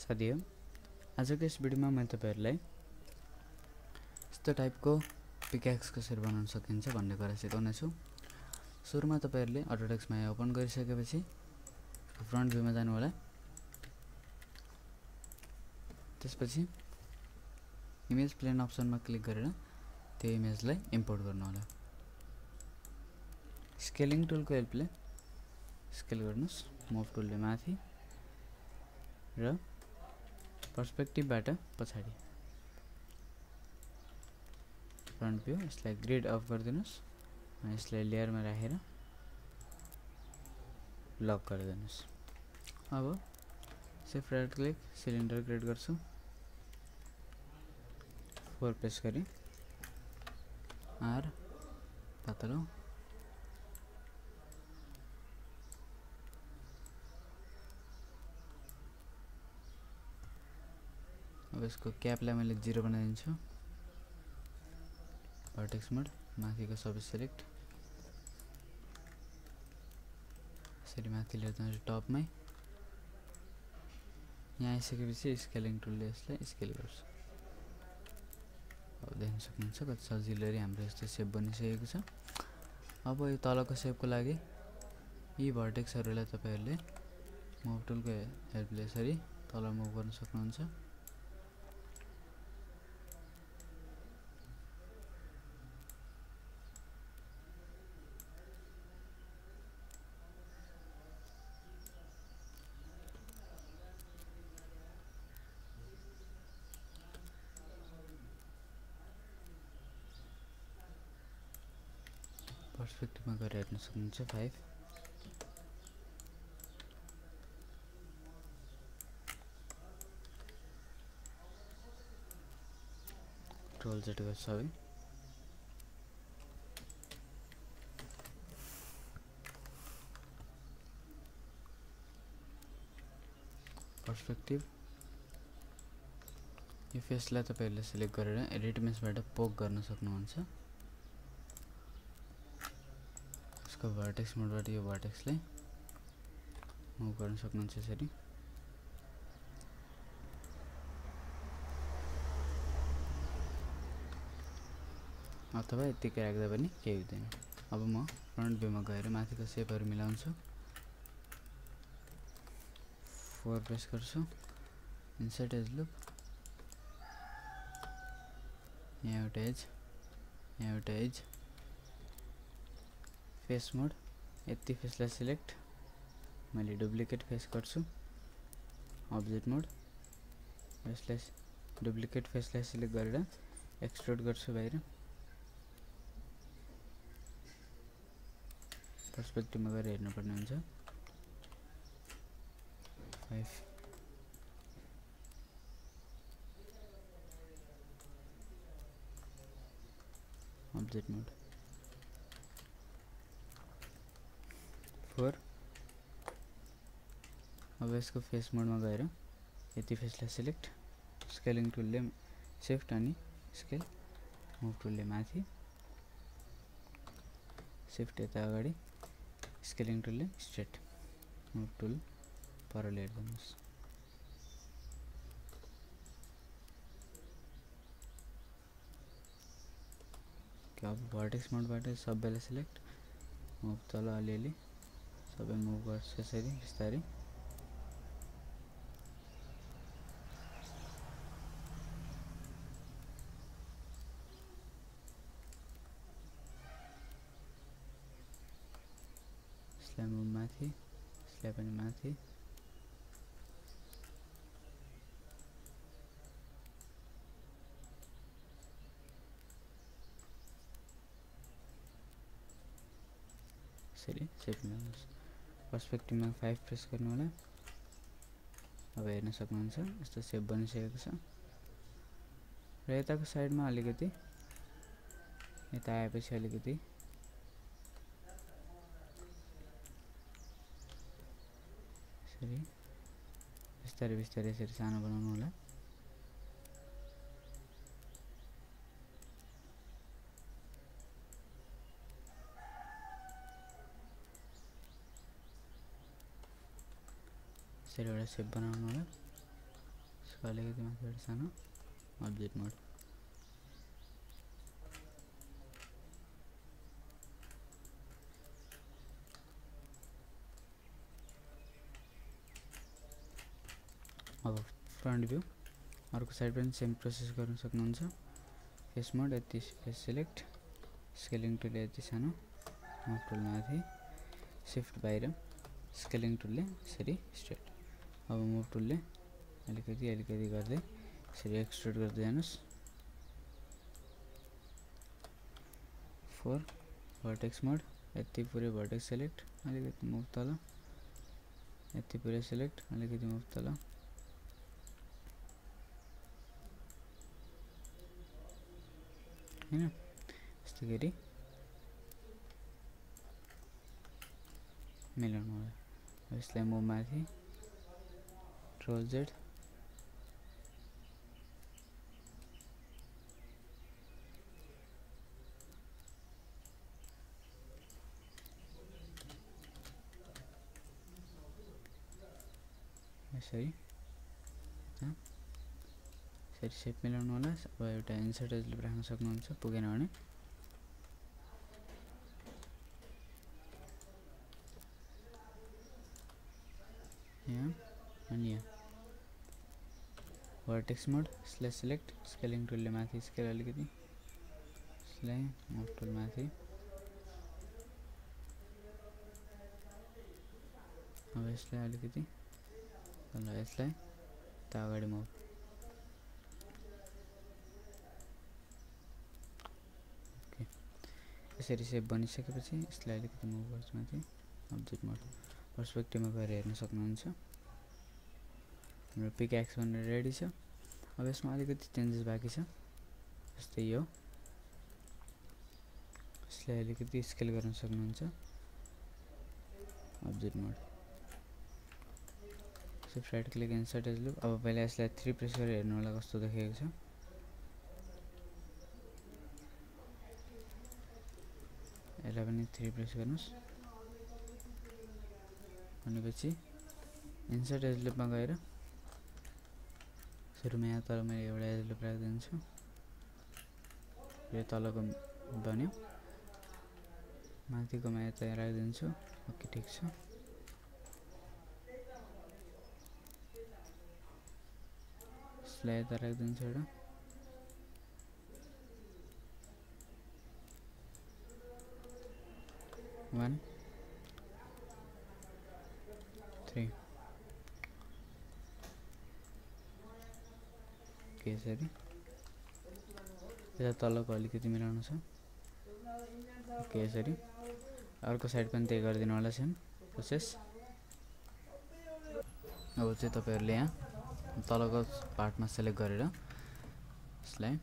साथीहरु आजको यस भिडियोमा म तपाईहरुलाई यस्तो टाइपको पिक्याक्स कसरी बनाउन सकिन्छ भन्ने कुरा सिकाउने छु। सुरुमा तपाईहरुले अटोडेस्क माया ओपन गरिसकेपछि फ्रन्ट भ्यूमा जानु होला। त्यसपछि इमेज प्लेन अप्सनमा क्लिक गरेर त्यो इमेजलाई इम्पोर्ट गर्नु होला। स्केलिङ टुलको हेल्पले स्केल गर्नुस्। मुभ टुलले माथि र पर्सपेक्टिभबाट पछाडी फ्रन्ट भ्यू यसलाई ग्रिड अफ गरिदिनुस् अनि यसलाई लेयरमा राखेर लक गरिदिनुस्। अब shift right click cylinder create गर्छु। 4 प्रेस गरी आर पातलो अब यसको क्यापलाई मैले 0 बनाइदिन्छु। भर्टेक्स मोड माथिको सबै सिलेक्ट यसरी माथि लिएर जान्छु टपमै। यहाँ आइसकेपछि स्केलिङ टुलले यसलाई स्केल गर्छु। अब देख्न सक्नुहुन्छ कति सजिलै हाम्रो यस्तो शेप बनिसकेको छ। अब यो तलको शेपको लागि यी भर्टेक्सहरुलाई तपाईहरुले मुभ टुलको हेल्पले यसरी तल मुभ गर्न सक्नुहुन्छ। पर्सपेक्टिभमा गएर हेर्न सक्नुहुन्छ 5 रोल जेट गर्छ सबै पर्सपेक्टिभ यो फेसलाई तपाईहरुले सिलेक्ट गरेर एडिट मेशबाट पोक गर्न सक्नुहुन्छ। यसको भर्टेक्स मोडबाट यो भर्टेक्सलाई मुभ गर्न सक्नुहुन्छ यसरी। अथवा यतिकै राख्दा पनि केही हुँदैन। अब म फ्रन्ट भ्यूमा गएर माथिको शेपहरु मिलाउँछु। 4 प्रेस गर्छु। इन्सर्ट एज लुप यहाँ एउटा एज फेस मोड यति फेसलाई सिलेक्ट मैले डुप्लिकेट फेस गर्छु। अब्जेक्ट मोड यसलाई डुप्लिकेट फेसलाई सिलेक्ट गरेर एक्सट्रुड गर्छु बाहिर। पर्सपेक्टिभमा गएर हेर्नु पर्ने हुन्छ। 5 अब्जेक्ट मोड 4 अब यसको फेस मोडमा गएर यति फेसलाई सिलेक्ट स्केलिङ टुलले शिफ्ट अनि स्केल मुभ टुलले माथि शिफ्ट यता अगाडि स्केलिङ टुलले स्ट्रेट मुभ टुल पर लिएर जानुहोस्। अब भर्टेक्स मोडबाट सबैलाई सिलेक्ट मुभ तल अलिअलि सबै मुभ गर्छु यसरी बिस्तारै। यसलाई मुभ माथि यसलाई पनि माथि यसरी सेप गर्नुहोस्। पर्सपेक्टिभमा 5 प्रेस गर्नु होला। अब हेर्न सक्नुहुन्छ यस्तो सेप बनिसकेको छ। र यताको साइडमा अलिकति यता आएपछि अलिकति यसरी बिस्तारै बिस्तारै यसरी सानो बनाउनु होला। यसरी एउटा शेप बनाउनु होला। यसको अलिकति माथिबाट सानो अब्जेक्ट मोड। अब फ्रन्ट भ्यू अर्को साइड पनि सेम प्रोसेस गर्न सक्नुहुन्छ। फेस मोड यति फेस सिलेक्ट, स्केलिङ टुलले यति सानो, मुभ टुल माथि, शिफ्ट बाहिर, स्केलिङ टुलले यसरी स्ट्रेट। अब मुभ टुलले अलिकति अलिकति गर्दै यसरी एक्सट्रुड गर्दै जानुस्। 4 भर्टेक्स मोड यति पुरै भर्टेक्स सेलेक्ट, अलिकति मुभ तल, यति पुरै सेलेक्ट, अलिकति मुभ तल, हैन। यस्तो गरी मिलाउनु होला। यसलाई मुभ माथि, Ctrl Z, यसरी यसरी सेप मिलाउनु होला। अब एउटा इन्सर्ट एजले राख्न सक्नुहुन्छ, पुगेन भने यहाँ अनि यहाँ। भर्टेक्स मोड यसलाई सिलेक्ट, स्केलिङ टुलले माथि स्केल अलिकति, यसलाई मुभ टुल माथि। अब यसलाई अलिकति तल, यसलाई त अगाडि मुभ। ओके, यसरी सेप बनिसकेपछि यसलाई अलिकति मुभ गर्छु माथि, अब्जेक्ट मोड। पर्सपेक्टिभमा गएर हेर्न सक्नुहुन्छ। हाम्रो पिकएक्स भनेर रेडी छ। अब यसमा अलिकति चेन्जेस बाँकी छ, जस्तै यो, यसलाई अलिकति स्केल गर्न सक्नुहुन्छ, object mode. Shift right click, insert edge loop. अब पहिला यसलाई 3 प्रेस गरेर हेर्नु होला कस्तो देखेको छ। यसलाई पनि 3 प्रेस गर्नुस्। भनेपछि इन्सर्ट एज लुपमा गएर सुरुमा यहाँ तल मैले एउटा एज लुप राखिदिन्छु। यो तलको बन्यो, माथिकोमा यता राखिदिन्छु। ओके, ठिक छ। यसलाई यता राखिदिन्छु एउटा। वन 3 यसरी। यता तलको अलिकति मिलाउनु छ। ओके, यसरी। अर्को साइड पनि त्यही गरिदिनु होला, सेम प्रोसेस। अब चाहिँ तपाईहरुले यहाँ तलको पार्टमा सेलेक्ट गरेर यसलाई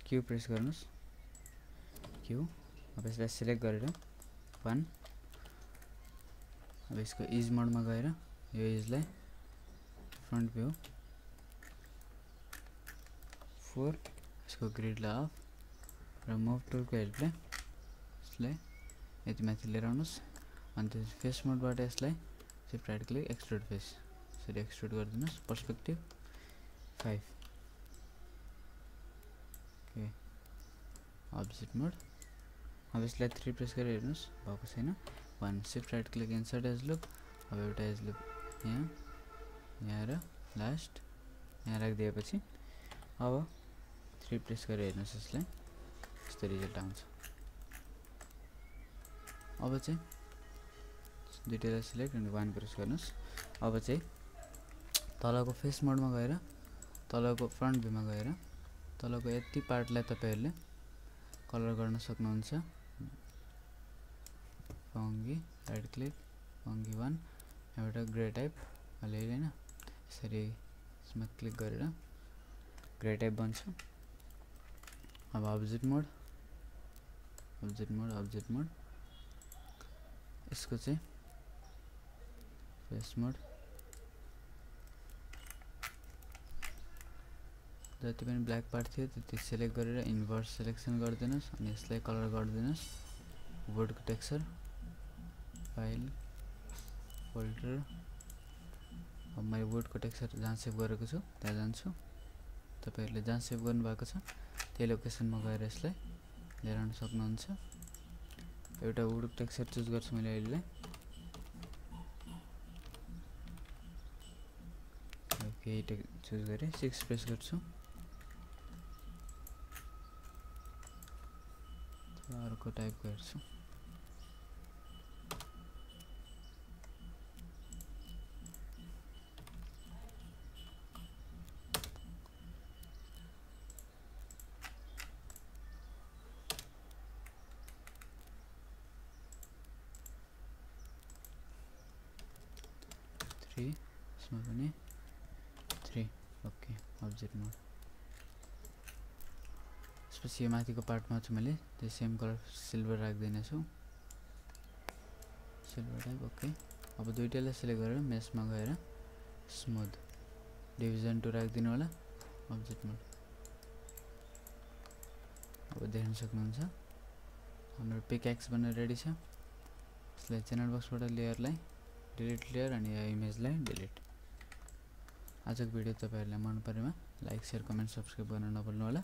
क्यू प्रेस गर्नुस्। क्यू। अब यसलाई सेलेक्ट गरेर 1। अब यसको इज मोडमा गएर यो इजलाई फ्रन्ट भ्यू 4, यसको ग्रिडलाई अफ र मुभ टुलको हेल्पले यसलाई यति माथि लिएर आउनुस्। अनि त्यसपछि फेस मोडबाट यसलाई shift right click, extrude face, यसरी एक्सट्रुड गरिदिनुस्। पर्सपेक्टिभ 5। Okay, object mode. अब यसलाई 3 प्रेस गरेर हेर्नुस्, भएको छैन। 1 shift right click, insert edge loop. अब एउटा एज लुप यहाँ, यहाँ र लास्ट यहाँ राखिदिएपछि अब 3 प्रेस गरेर हेर्नुस्, यसलाई यस्तो रिजल्ट आउँछ। अब चाहिँ दुईटैलाई सिलेक्ट अनि 1 प्रेस गर्नुस्। अब चाहिँ तलको फेस मोडमा गएर तलको फ्रन्ट भ्यूमा गएर तलको यति पार्टलाई तपाईहरुले कलर गर्न सक्नुहुन्छ। फङ्गी राइट क्लिक, फङ्गी 1, एउटा ग्रे टाइप अलिअलि हैन, यसरी यसमा क्लिक गरेर ग्रे टाइप बन्छ। अब अब्जेक्ट मोड, अब्जेक्ट मोड, अब्जेक्ट मोड। यसको चाहिँ फेस मोड, जति पनि ब्ल्याक पार्ट थियो त्यति सिलेक्ट गरेर इन्भर्स सिलेक्सन गरिदिनुस् अनि यसलाई कलर गरिदिनुस्। बोर्डको टेक्सचर, फाइल, फोल्डर, अब मैले वुडको टेक्सचर जहाँ सेभ गरेको छु त्यहाँ जान्छु। तपाईहरुले जहाँ सेभ गर्नुभएको छ त्यही लोकेसनमा गएर यसलाई लिएर आउन सक्नुहुन्छ। एउटा वुड टेक्सचर चुज गर्छु मैले अहिले। ओके चुज गरे 6 प्रेस गर्छु। अर्को टाइप गर्छु। यसमा पनि 3 ओके अब्जेक्ट मोड। त्यसपछि यो माथिको पार्टमा चाहिँ मैले त्यो सेम कलर सिल्भर राख्दिने छु। Silver type okay. अब दुईटैलाई सिलेक्ट गरेर मेसमा गएर स्मुथ डिभिजन 2 राख्दिनु होला अब्जेक्ट मोड। अब देख्न सक्नुहुन्छ हाम्रो पिकएक्स बनेर रेडी छ। यसलाई च्यानल बक्सबाट लेयरलाई डिलिट लेयर अनि यो इमेजलाई डिलिट। आजको भिडियो तपाईहरुलाई मन परेमा लाइक शेयर कमेन्ट सब्स्क्राइब गर्न नभुल्नु होला।